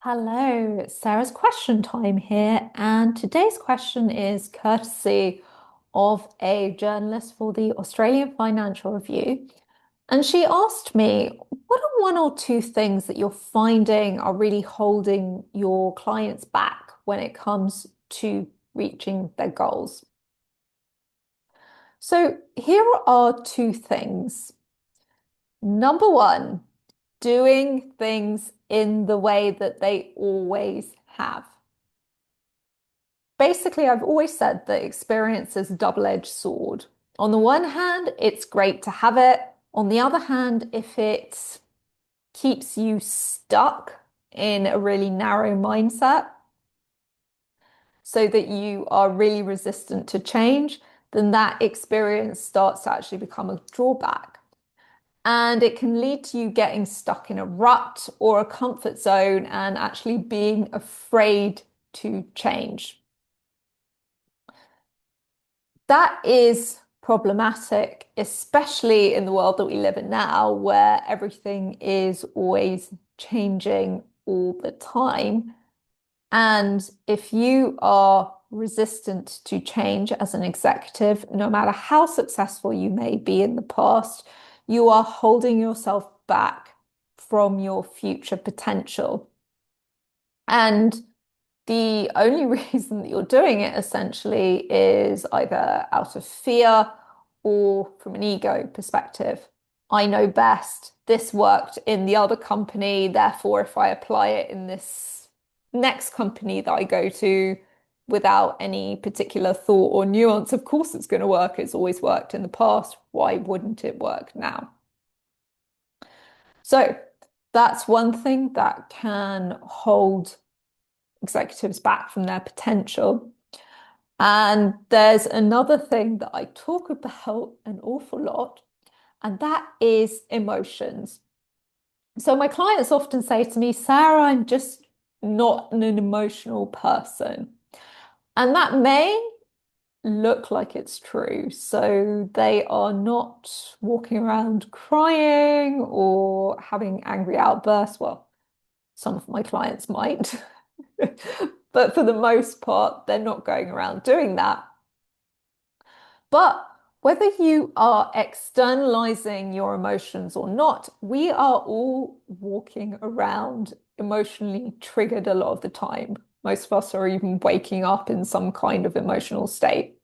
Hello, Sarah's question time here, and today's question is courtesy of a journalist for the Australian Financial Review. And she asked me, what are one or two things that you're finding are really holding your clients back when it comes to reaching their goals? So here are two things. Number one, doing things in the way that they always have. Basically, I've always said that experience is a double-edged sword. On the one hand, it's great to have it. On the other hand, if it keeps you stuck in a really narrow mindset so that you are really resistant to change, then that experience starts to actually become a drawback. And it can lead to you getting stuck in a rut or a comfort zone and actually being afraid to change. That is problematic, especially in the world that we live in now, where everything is always changing all the time. And if you are resistant to change as an executive, no matter how successful you may be in the past, you are holding yourself back from your future potential. And the only reason that you're doing it essentially is either out of fear or from an ego perspective. I know best. This worked in the other company. Therefore, if I apply it in this next company that I go to without any particular thought or nuance, of course it's going to work. It's always worked in the past. Why wouldn't it work now? So that's one thing that can hold executives back from their potential. And there's another thing that I talk about an awful lot, and that is emotions. So my clients often say to me, Sarah, I'm just not an emotional person. And that may look like it's true. So they are not walking around crying or having angry outbursts. Well, some of my clients might. But for the most part, they're not going around doing that. But whether you are externalizing your emotions or not, we are all walking around emotionally triggered a lot of the time. Most of us are even waking up in some kind of emotional state.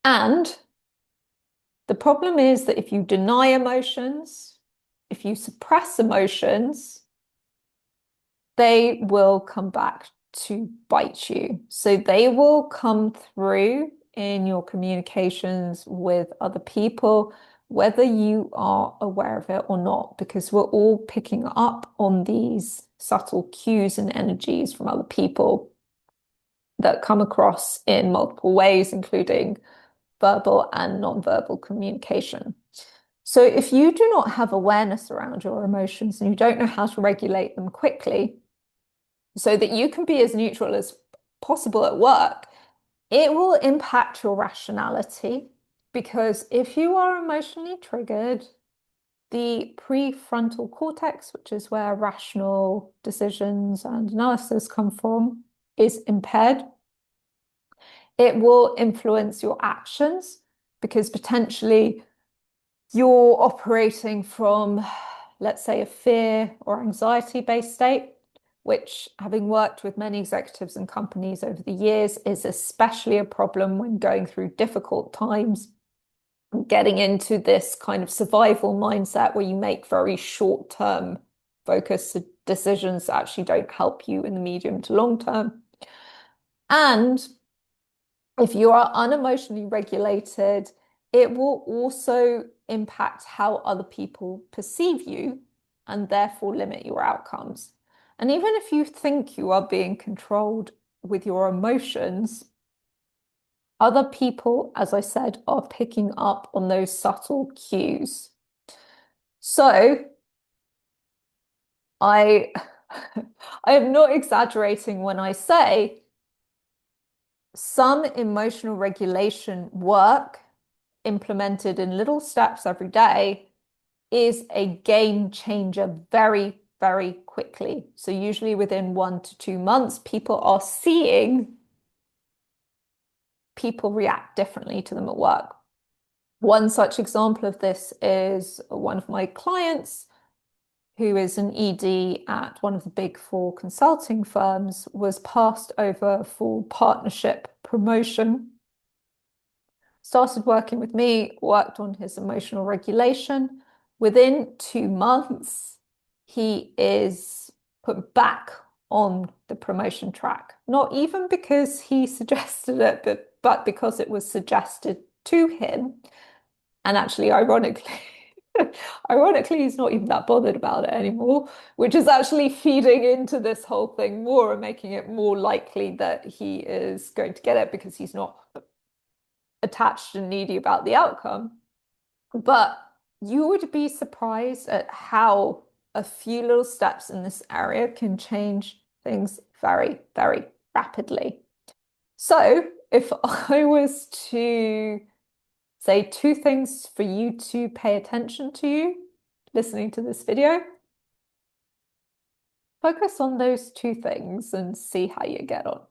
And the problem is that if you deny emotions, if you suppress emotions, they will come back to bite you. So they will come through in your communications with other people, whether you are aware of it or not, because we're all picking up on these subtle cues and energies from other people that come across in multiple ways, including verbal and non-verbal communication. So if you do not have awareness around your emotions and you don't know how to regulate them quickly, so that you can be as neutral as possible at work, it will impact your rationality because if you are emotionally triggered, the prefrontal cortex, which is where rational decisions and analysis come from, is impaired. It will influence your actions because potentially you're operating from, let's say, a fear or anxiety-based state, which, having worked with many executives and companies over the years, is especially a problem when going through difficult times, getting into this kind of survival mindset where you make very short-term focused decisions that actually don't help you in the medium to long term. And if you are unemotionally regulated, it will also impact how other people perceive you and therefore limit your outcomes. And even if you think you are being controlled with your emotions, other people, as I said, are picking up on those subtle cues. So I I am not exaggerating when I say some emotional regulation work implemented in little steps every day is a game changer very very quickly. So usually within 1 to 2 months, people are seeing people react differently to them at work. One such example of this is one of my clients, who is an ED at one of the big four consulting firms, was passed over for partnership promotion. Started working with me, worked on his emotional regulation. Within 2 months, he is put back on the promotion track. Not even because he suggested it, but because it was suggested to him. And actually, ironically, he's not even that bothered about it anymore, which is actually feeding into this whole thing more and making it more likely that he is going to get it because he's not attached and needy about the outcome. But you would be surprised at how a few little steps in this area can change things very, very rapidly. So if I was to say 2 things for you to pay attention to listening to this video, focus on those 2 things and see how you get on.